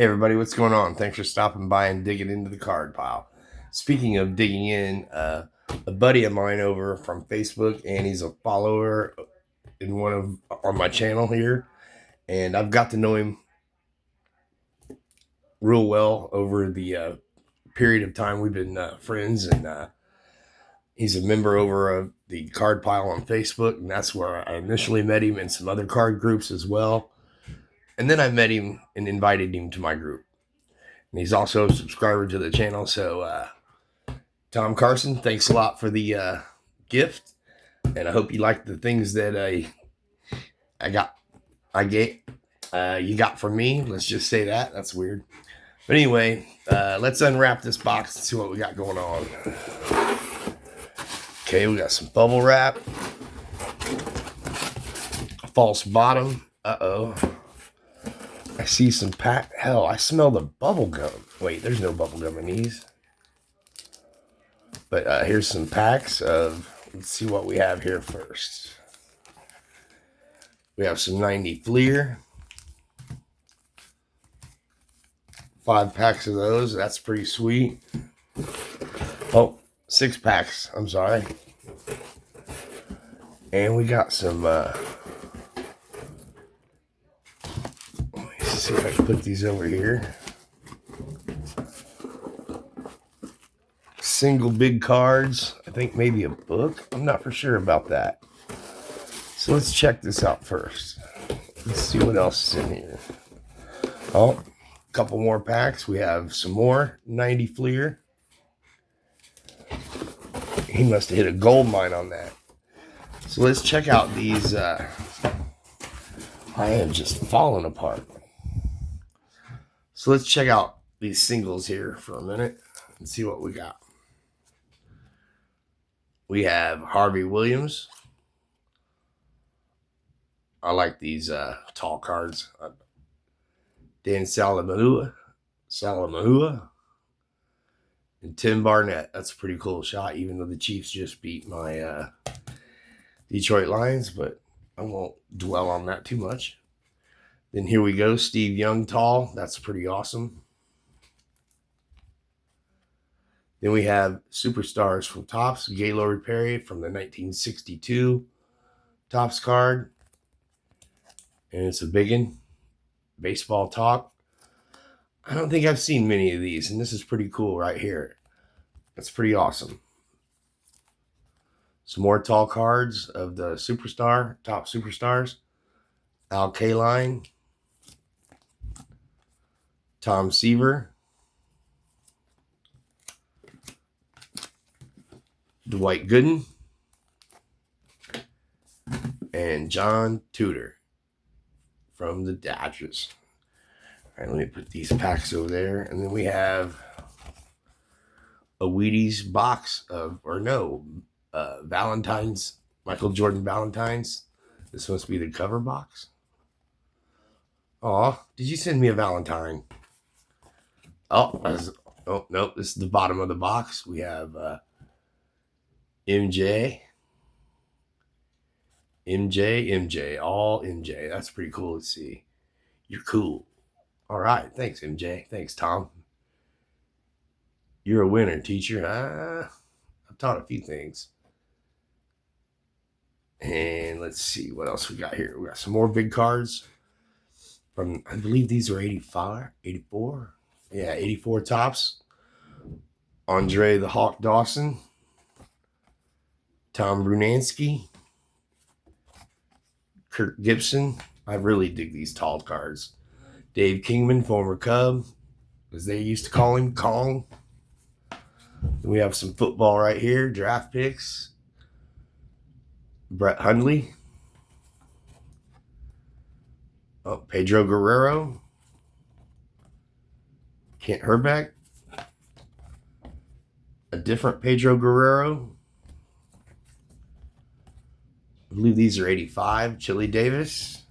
Hey everybody, what's going on? Thanks for stopping by and digging into the card pile. Speaking of digging in, a buddy of mine over from Facebook, and he's a follower in one of on my channel here, and I've got to know him real well over the period of time we've been friends, and he's a member over of the card pile on Facebook, and that's where I initially met him in some other card groups as well. And then I met him and invited him to my group. And he's also a subscriber to the channel, so Tom Carson, thanks a lot for the gift, and I hope you like the things that I got. I get you got from me. Let's just say that. That's weird. But anyway, let's unwrap this box and see what we got going on. Okay, we got some bubble wrap, false bottom. Uh-oh. I see some pack. Hell, I smell the bubble gum. Wait, there's no bubble gum in these. But here's some packs of, let's see what we have here first. We have some 90 Fleer. 5 packs of those. That's pretty sweet. Oh, 6 packs. I'm sorry. And we got some, let me see if I can put these over here. Single big cards. I think maybe a book. I'm not for sure about that. So let's check this out first. Let's see what else is in here. Oh, a couple more packs. We have some more 90 Fleer. He must have hit a gold mine on that. So let's check out these. I am just falling apart. So let's check out these singles here for a minute and see what we got. We have Harvey Williams. I like these tall cards. Dan Salamahua, and Tim Barnett. That's a pretty cool shot, even though the Chiefs just beat my Detroit Lions, but I won't dwell on that too much. Then here we go, Steve Young tall. That's pretty awesome. Then we have Superstars from Topps, Gaylord Perry from the 1962 Topps card. And it's a big one. Baseball Talk. I don't think I've seen many of these, and this is pretty cool right here. That's pretty awesome. Some more tall cards of the Superstar, Top Superstars. Al Kaline. Tom Seaver. Dwight Gooden. And John Tudor from the Dodgers. All right, let me put these packs over there. And then we have a Wheaties box of, Valentine's, Michael Jordan Valentine's. This must be the cover box. Aw, did you send me a Valentine? Oh, nope, this is the bottom of the box. We have MJ, all MJ. That's pretty cool to see. You're cool. All right, thanks, MJ. Thanks, Tom. You're a winner, teacher. I've taught a few things. And let's see what else we got here. We got some more big cards from, I believe these are 84. Yeah, 84 Topps. Andre the Hawk Dawson. Tom Brunansky. Kirk Gibson. I really dig these tall cards. Dave Kingman, former Cub, as they used to call him, Kong. We have some football right here, draft picks. Brett Hundley. Oh, Pedro Guerrero. Kent Herbeck. A different Pedro Guerrero. I believe these are 85. Chili Davis.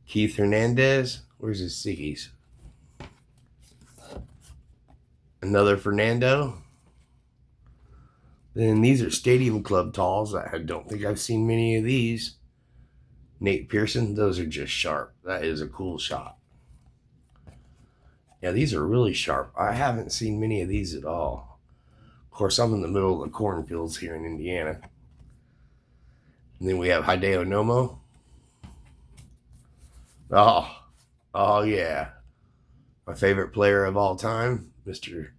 Keith Hernandez. Where's his Siggies? Another Fernando. Then these are Stadium Club talls. I don't think I've seen many of these. Nate Pearson. Those are just sharp. That is a cool shot. Yeah, these are really sharp. I haven't seen many of these at all. Of course, I'm in the middle of the cornfields here in Indiana. And then we have Hideo Nomo. Oh yeah. My favorite player of all time, Mr.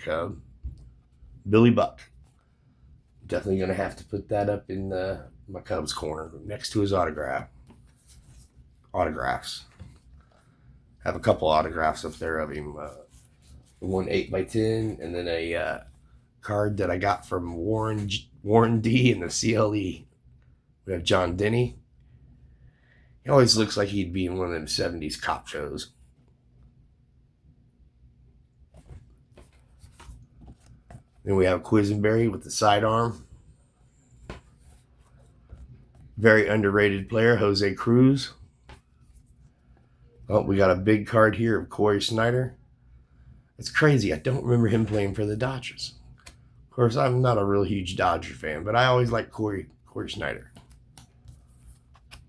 Cub, Billy Buck. Definitely going to have to put that up in my Cubs corner next to his autographs. Have a couple autographs up there of him. One 8x10, and then a card that I got from Warren D in the CLE. We have John Denny. He always looks like he'd be in one of them 70s cop shows. Then we have Quisenberry with the sidearm. Very underrated player, Jose Cruz. Oh, we got a big card here of Corey Snyder. It's crazy. I don't remember him playing for the Dodgers. Of course, I'm not a real huge Dodger fan, but I always like Corey Snyder.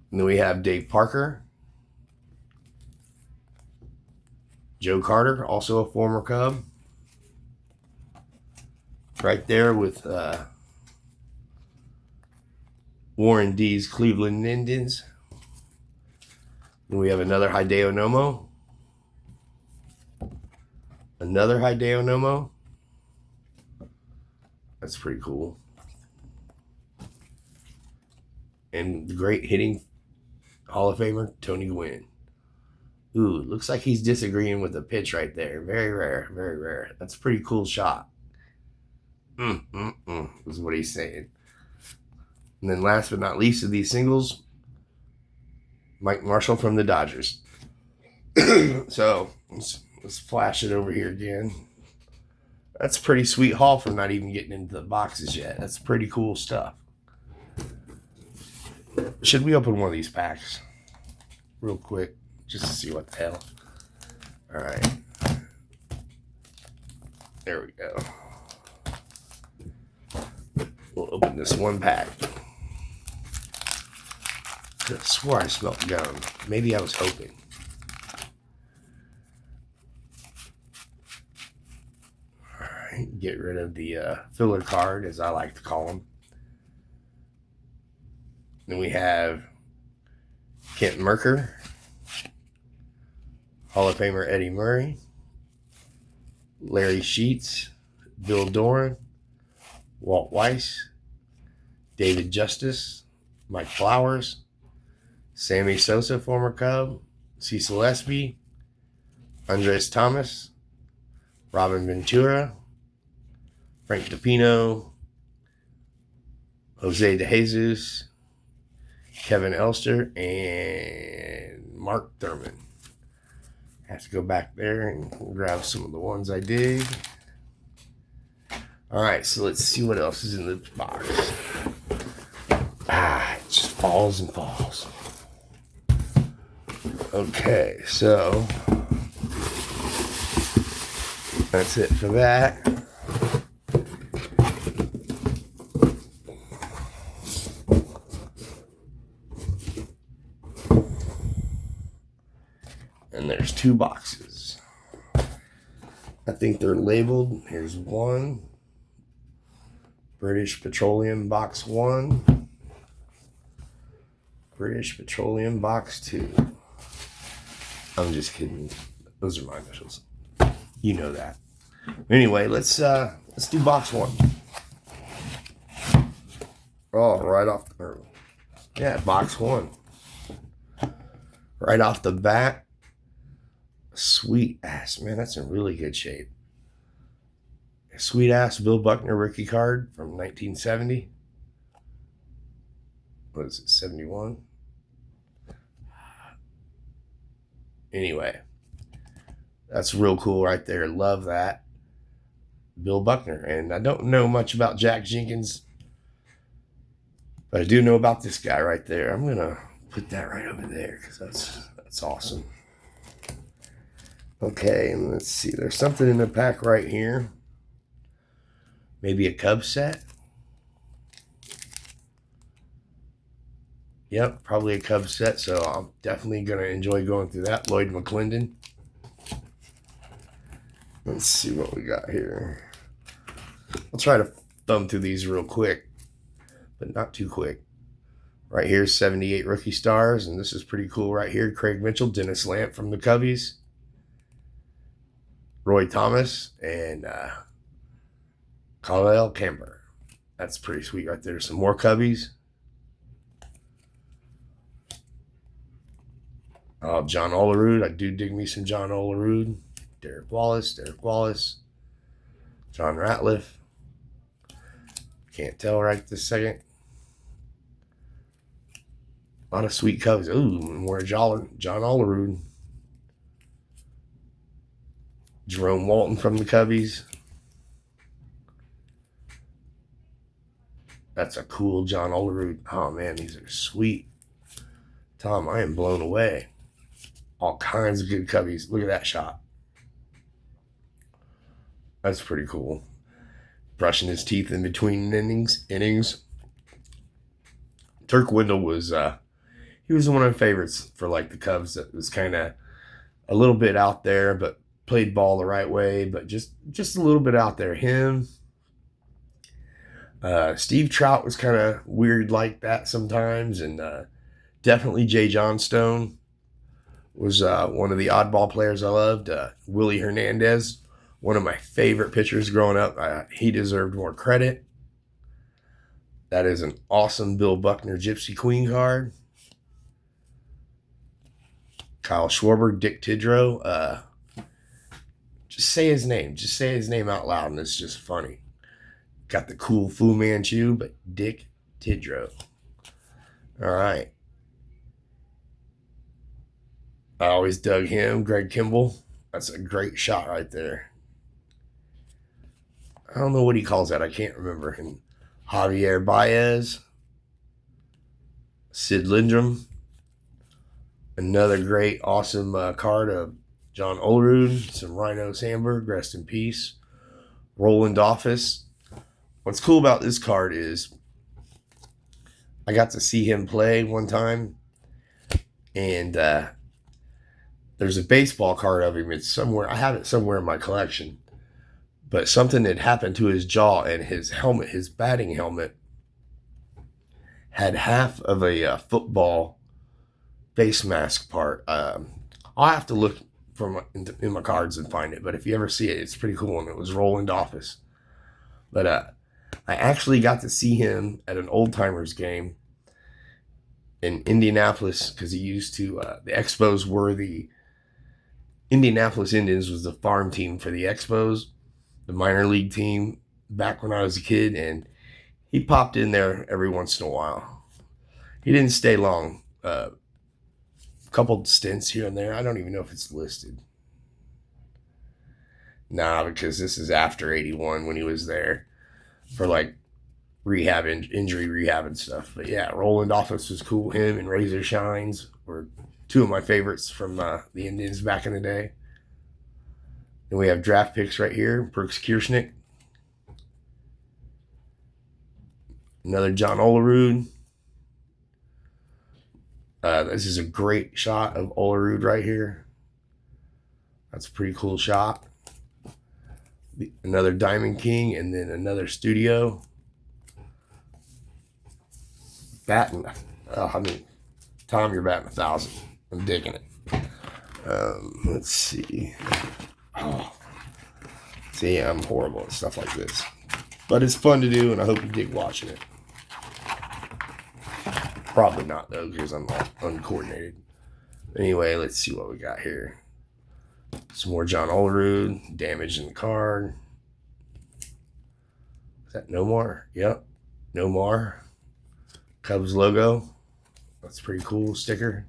And then we have Dave Parker. Joe Carter, also a former Cub. Right there with Warren D's Cleveland Indians. Then we have another Hideo Nomo. Another Hideo Nomo. That's pretty cool. And the great hitting Hall of Famer, Tony Gwynn. Ooh, looks like he's disagreeing with the pitch right there. Very rare, very rare. That's a pretty cool shot. Is what he's saying. And then last but not least of these singles, Mike Marshall from the Dodgers. So let's flash it over here again. That's a pretty sweet haul for not even getting into the boxes yet. That's pretty cool stuff. Should we open one of these packs real quick just to see what the hell? All right. There we go. We'll open this one pack. I swore I smelled gum. Maybe I was hoping. All right, get rid of the filler card, as I like to call them. Then we have Kent Mercker, Hall of Famer Eddie Murray, Larry Sheets, Bill Doran, Walt Weiss, David Justice, Mike Flowers, Sammy Sosa, former Cub, Cecil Espy, Andres Thomas, Robin Ventura, Frank DePino, Jose DeJesus, Kevin Elster, and Mark Thurman. Have to go back there and grab some of the ones I dig. All right, so let's see what else is in the box. It just falls and falls. Okay, so that's it for that. And there's 2 boxes. I think they're labeled. Here's one. British Petroleum Box 1. British Petroleum Box 2. I'm just kidding. Those are my initials. You know that. Anyway, let's do box 1. Oh, right off box 1. Right off the bat. Sweet ass, man, that's in really good shape. Sweet ass Bill Buckner rookie card from 1970. What is it, 71? Anyway, that's real cool right there. Love that. Bill Buckner. And I don't know much about Jack Jenkins, but I do know about this guy right there. I'm going to put that right over there because that's awesome. Okay, and let's see. There's something in the pack right here. Maybe a Cub set. Yep, probably a Cub set. So I'm definitely going to enjoy going through that. Lloyd McClendon. Let's see what we got here. I'll try to thumb through these real quick, but not too quick. Right here, 78 rookie stars, and this is pretty cool right here. Craig Mitchell, Dennis Lamp from the Cubbies, Roy Thomas, and Kyle Kemper. That's pretty sweet right there. Some more Cubbies. John Olerud. I do dig me some John Olerud. Derek Wallace. John Ratliff. Can't tell right this second. A lot of sweet Cubs. Ooh, more John Olerud. Jerome Walton from the Cubbies. That's a cool John Olerud. Oh, man, these are sweet. Tom, I am blown away. All kinds of good Cubbies. Look at that shot. That's pretty cool. Brushing his teeth in between innings. Turk Wendell was he was one of my favorites for like the Cubs. That was kind of a little bit out there, but played ball the right way, but just a little bit out there. Him. Steve Trout was kind of weird like that sometimes, and definitely Jay Johnstone was one of the oddball players I loved. Willie Hernandez, one of my favorite pitchers growing up. He deserved more credit. That is an awesome Bill Buckner Gypsy Queen card. Kyle Schwarber, Dick Tidrow. Just say his name. Just say his name out loud, and it's just funny. Got the cool Fu Manchu, but Dick Tidrow. All right. I always dug him. Greg Kimball. That's a great shot right there. I don't know what he calls that. I can't remember. And Javier Baez. Sid Lindrum. Another great, awesome card of John Olerud. Some Rhino Sandberg. Rest in peace. Roland Office. What's cool about this card is I got to see him play one time. And there's a baseball card of him. It's somewhere. I have it somewhere in my collection. But something had happened to his jaw, and his helmet, his batting helmet, had half of a football face mask part. I'll have to look in my cards and find it. But if you ever see it, it's pretty cool. And it was Roland Office. But I actually got to see him at an Old Timers game in Indianapolis, because he used to, the Expos were the Indianapolis Indians was the farm team for the Expos, the minor league team back when I was a kid, and he popped in there every once in a while. He didn't stay long. A couple stints here and there. I don't even know if it's listed. Nah, because this is after 81 when he was there for like rehab, injury rehab and stuff. But yeah, Roland Office was cool. Him and Razor Shines were two of my favorites from the Indians back in the day. Then we have draft picks right here. Brooks Kirschnick. Another John Olerud. This is a great shot of Olerud right here. That's a pretty cool shot. Another Diamond King, and then another Studio. Batting. Tom, you're batting 1,000. I'm digging it. Let's see. Oh, see, I'm horrible at stuff like this. But it's fun to do, and I hope you dig watching it. Probably not, though, because I'm all uncoordinated. Anyway, let's see what we got here. Some more John Olerud. Damage in the card. Is that Nomar? Yep. Nomar. Cubs logo. That's a pretty cool sticker.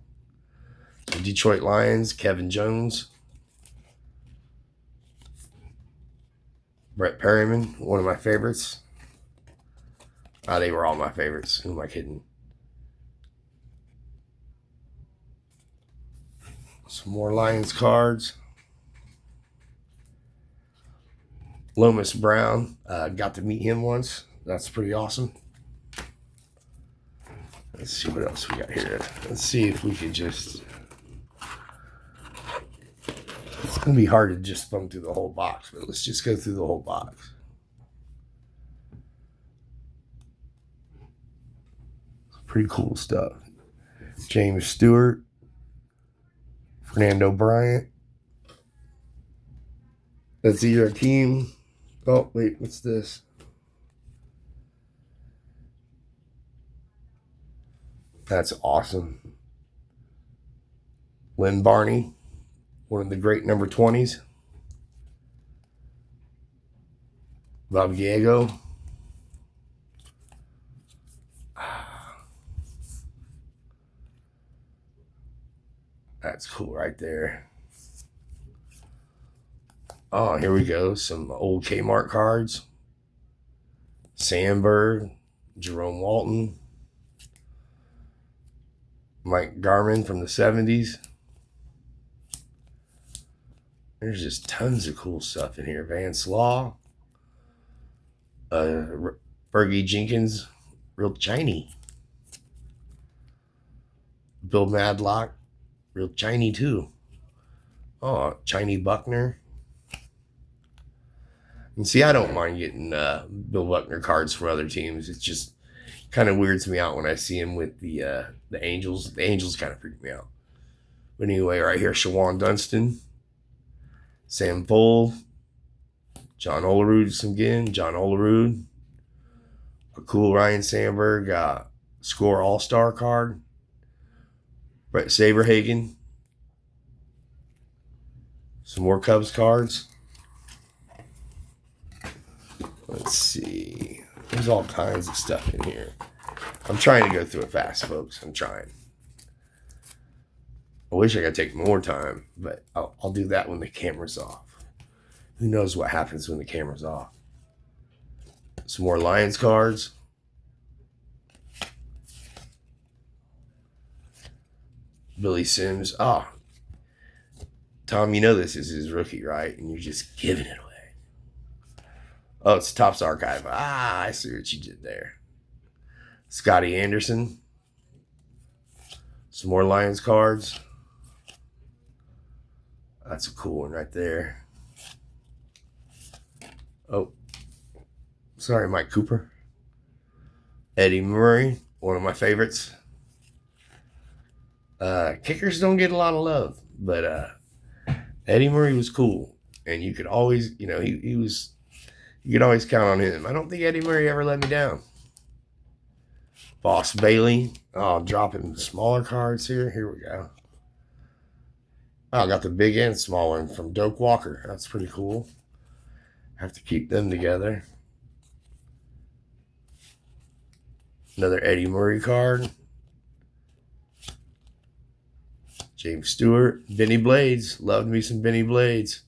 The Detroit Lions. Kevin Jones. Brett Perryman. One of my favorites. They were all my favorites. Who am I kidding? Some more Lions cards. Lomas Brown. Got to meet him once. That's pretty awesome. Let's see what else we got here. Let's see if we can just It's going to be hard to just thumb through the whole box, but let's just go through the whole box. Pretty cool stuff. James Stewart, Fernando Bryant. That's either a team. Oh, wait, what's this? That's awesome. Lynn Barney, one of the great number 20s. Bob Diego. That's cool right there. Oh, here we go. Some old Kmart cards. Sandberg, Jerome Walton, Mike Garman from the 70s. There's just tons of cool stuff in here. Vance Law, Fergie Jenkins, real shiny. Bill Madlock, real shiny too. Oh, Shiny Buckner. And see, I don't mind getting Bill Buckner cards from other teams. It's just kind of weirds me out when I see him with the Angels. The Angels kind of freak me out. But anyway, right here, Shawan Dunston, Sam Vold, John Olerud again, John Olerud, a cool Ryan Sandberg score all-star card, Brett Saberhagen, some more Cubs cards. Let's see. There's all kinds of stuff in here. I'm trying to go through it fast, folks. I'm trying. I wish I could take more time, but I'll do that when the camera's off. Who knows what happens when the camera's off? Some more Lions cards. Billy Sims. Oh, Tom, you know this is his rookie, right? And you're just giving it away. Oh, it's Topps Archive. I see what you did there. Scotty Anderson. Some more Lions cards. That's a cool one right there. Oh, sorry, Mike Cooper. Eddie Murray, one of my favorites. Kickers don't get a lot of love, but Eddie Murray was cool. And you could always, he was... You could always count on him. I don't think Eddie Murray ever let me down. Boss Bailey. Oh, dropping smaller cards here. Here we go. Oh, I got the big and small one from Doak Walker. That's pretty cool. Have to keep them together. Another Eddie Murray card. James Stewart. Benny Blades. Loved me some Benny Blades.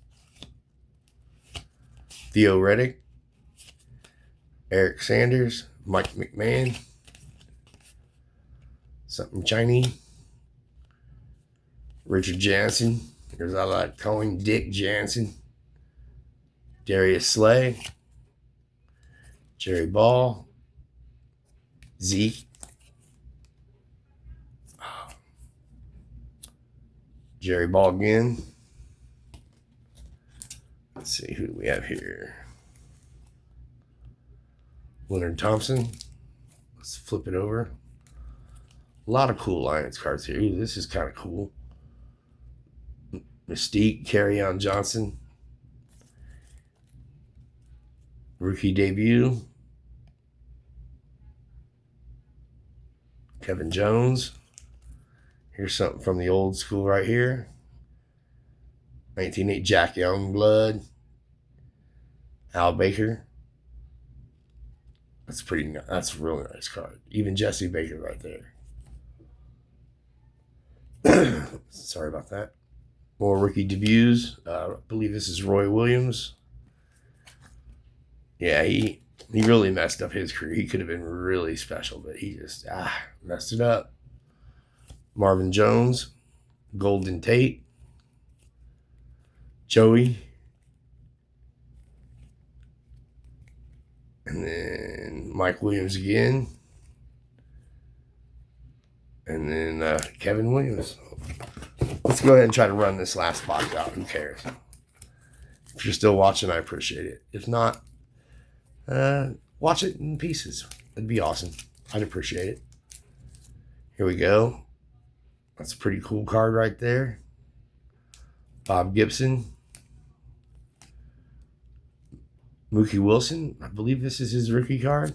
Theo Reddick. Eric Sanders, Mike McMahon, something Chinese, Richard Jansen, there's I like calling Dick Jansen, Darius Slay, Jerry Ball, Zeke, Jerry Ball again. Let's see, who do we have here? Leonard Thompson. Let's flip it over. A lot of cool Lions cards here. Ooh, this is kind of cool. Mystique, Kerryon Johnson. Rookie debut. Kevin Jones. Here's something from the old school right here. 1980 Jack Youngblood. Al Baker. That's a really nice card. Even Jesse Baker right there. Sorry about that. More rookie debuts. I believe this is Roy Williams. Yeah, he really messed up his career. He could have been really special, but he just messed it up. Marvin Jones. Golden Tate. Joey. And then Mike Williams again. And then Kevin Williams. Let's go ahead and try to run this last box out. Who cares? If you're still watching, I appreciate it. If not, watch it in pieces. That'd be awesome. I'd appreciate it. Here we go. That's a pretty cool card right there. Bob Gibson. Mookie Wilson. I believe this is his rookie card.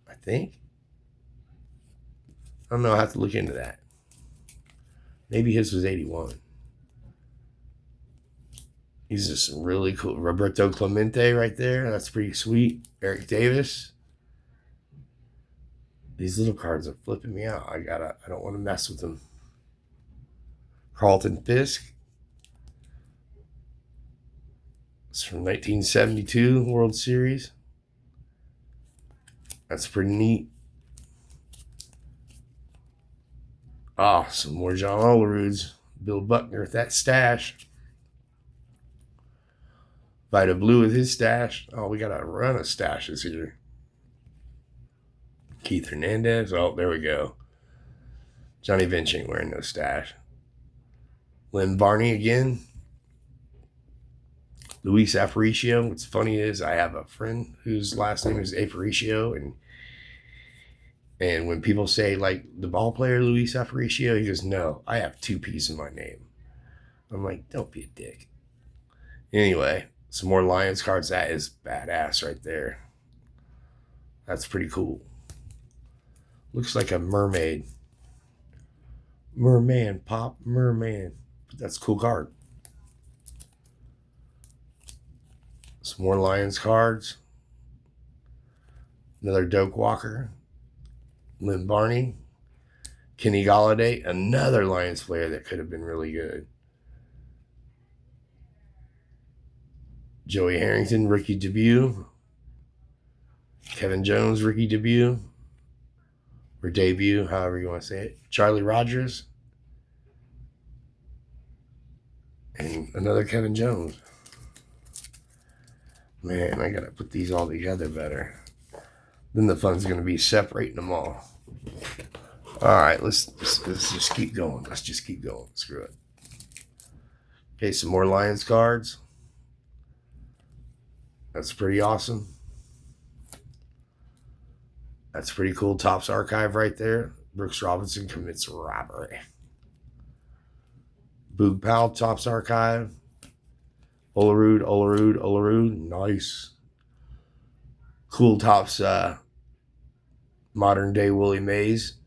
I think. I don't know. I have to look into that. Maybe his was 81. These are some really cool. Roberto Clemente right there. That's pretty sweet. Eric Davis. These little cards are flipping me out. I don't want to mess with them. Carlton Fisk. It's from 1972 World Series. That's pretty neat. Ah, some more John Olerud's. Bill Buckner with that stash. Vita Blue with his stash. Oh, we got a run of stashes here. Keith Hernandez. Oh, there we go. Johnny Bench ain't wearing no stash. Lynn Barney again. Luis Aparicio. What's funny is I have a friend whose last name is Aparicio, and when people say, like, the ball player Luis Aparicio, he goes, no, I have 2 P's in my name. I'm like, don't be a dick. Anyway, some more Lions cards. That is badass right there. That's pretty cool. Looks like a mermaid. Merman, Pop, Merman. That's a cool card. Some more Lions cards. Another Doak Walker. Lynn Barney. Kenny Golladay. Another Lions player that could have been really good. Joey Harrington, rookie debut. Kevin Jones, rookie debut. Or debut, however you want to say it. Charlie Rogers. And another Kevin Jones. Man, I got to put these all together better. Then the fun's going to be separating them all. All right, let's just keep going. Let's just keep going. Screw it. Okay, some more Lions cards. That's pretty awesome. That's pretty cool. Topps Archive right there. Brooks Robinson commits robbery. Boog Powell, Topps Archive. Olerud. Nice. Cool Topps modern day Willie Mays.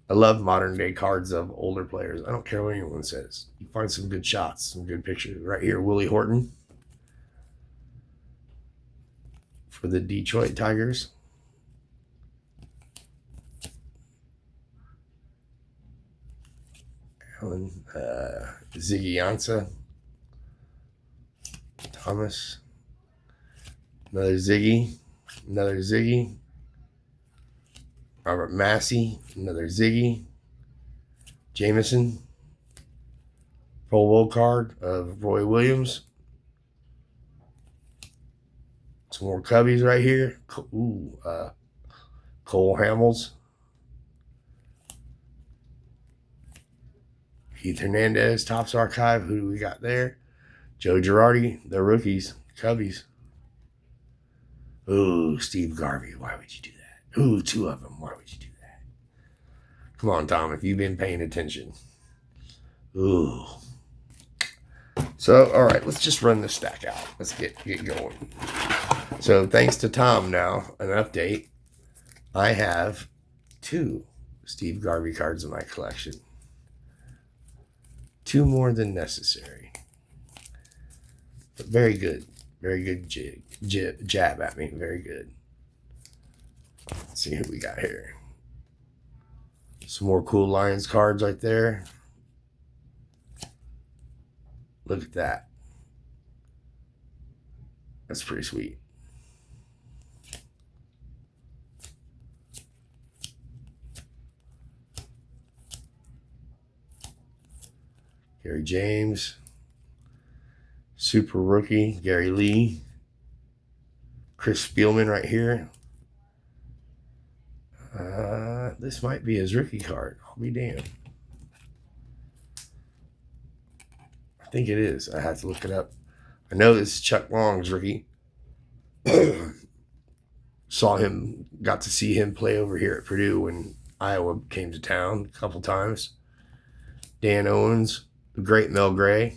I love modern day cards of older players. I don't care what anyone says. You find some good shots, some good pictures. Right here, Willie Horton for the Detroit Tigers. Alan, Ziggy Ansah. Thomas. Another Ziggy. Robert Massey. Another Ziggy. Jameson. Pro Bowl card of Roy Williams. Some more Cubbies right here. Ooh, Cole Hamels. Keith Hernandez, Topps Archive. Who do we got there? Joe Girardi, the rookies, Cubbies. Ooh, Steve Garvey. Why would you do that? Ooh, 2 of them. Why would you do that? Come on, Tom, if you've been paying attention. Ooh. So, all right, let's just run this stack out. Let's get going. So, thanks to Tom now, an update. I have 2 Steve Garvey cards in my collection. 2 more than necessary. But very good. Very good jab at me. Very good. Let's see who we got here. Some more cool Lions cards right there. Look at that. That's pretty sweet. Gary James. Super rookie, Gary Lee. Chris Spielman right here. This might be his rookie card. I'll be damned. think it is. I have to look it up. I know this is Chuck Long's rookie. Got to see him play over here at Purdue when Iowa came to town a couple times. Dan Owens, the great Mel Gray,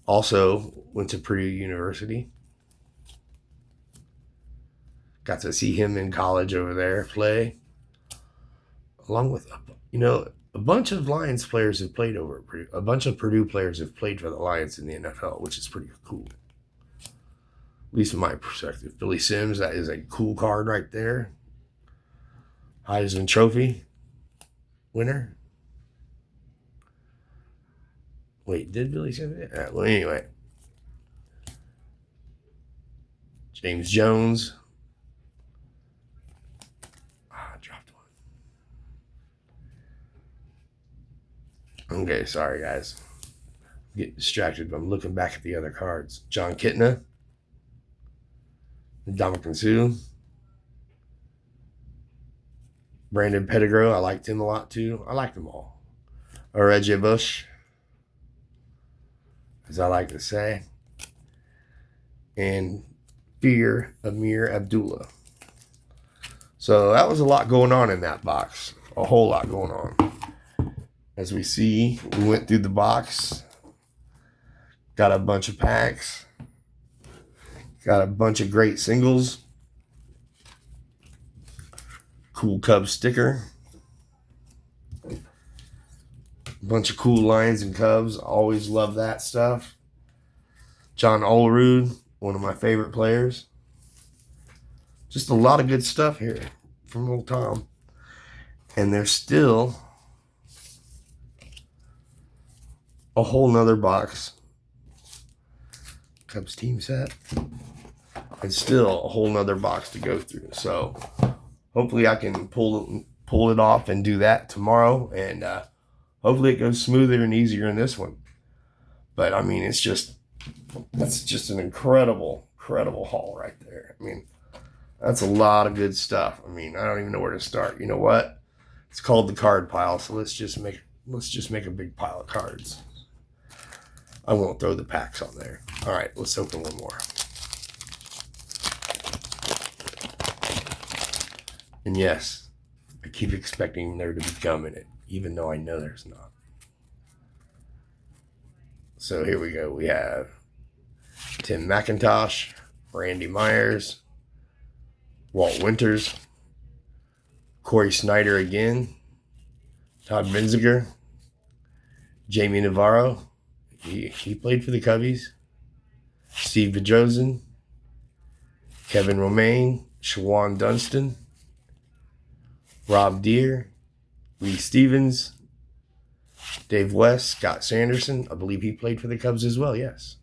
also went to Purdue University. Got to see him in college over there play, along with, a bunch of Lions players have played over at Purdue. A bunch of Purdue players have played for the Lions in the NFL, which is pretty cool. At least from my perspective. Billy Sims, that is a cool card right there. Heisman Trophy winner. Wait, did Billy Sims? Yeah, well, anyway. James Jones. I dropped one. Okay, sorry, guys. I'm getting distracted, but I'm looking back at the other cards. John Kitna. Ndamukong Suh. Brandon Pettigrew, I liked him a lot too. I liked them all. Reggie Bush, as I like to say. And Fear Amir Abdullah. So that was a lot going on in that box. A whole lot going on. As we see, we went through the box. Got a bunch of packs. Got a bunch of great singles. Cool Cubs sticker. Bunch of cool Lions and Cubs. Always love that stuff. John Olerud, one of my favorite players. Just a lot of good stuff here from old Tom. And there's still a whole nother box. Cubs team set. And still a whole nother box to go through. So hopefully I can pull it off and do that tomorrow. And hopefully it goes smoother and easier in this one. But I mean, that's just an incredible haul right there. I mean, that's a lot of good stuff. I mean, I don't even know where to start. You know what? It's called the card pile. So let's just make a big pile of cards. I won't throw the packs on there. All right, let's open one more. And yes, I keep expecting there to be gum in it, even though I know there's not. So here we go. We have Tim McIntosh, Randy Myers, Walt Winters, Corey Snyder again, Todd Benziger, Jamie Navarro. He played for the Cubbies. Steve Bedrosian, Kevin Romaine, Shawan Dunston, Rob Deere, Lee Stevens, Dave West, Scott Sanderson. I believe he played for the Cubs as well, yes.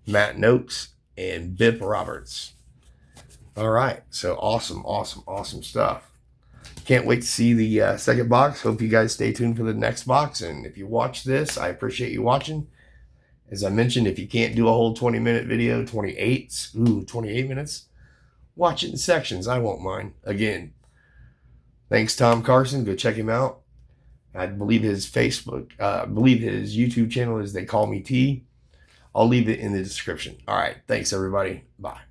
Matt Noakes, and Bip Roberts. All right, so awesome stuff. Can't wait to see the second box. Hope you guys stay tuned for the next box. And if you watch this, I appreciate you watching. As I mentioned, if you can't do a whole 20-minute video, 28 minutes, watch it in sections. I won't mind. Again, thanks, Tom Carson. Go check him out. I believe his YouTube channel is They Call Me T. I'll leave it in the description. All right. Thanks, everybody. Bye.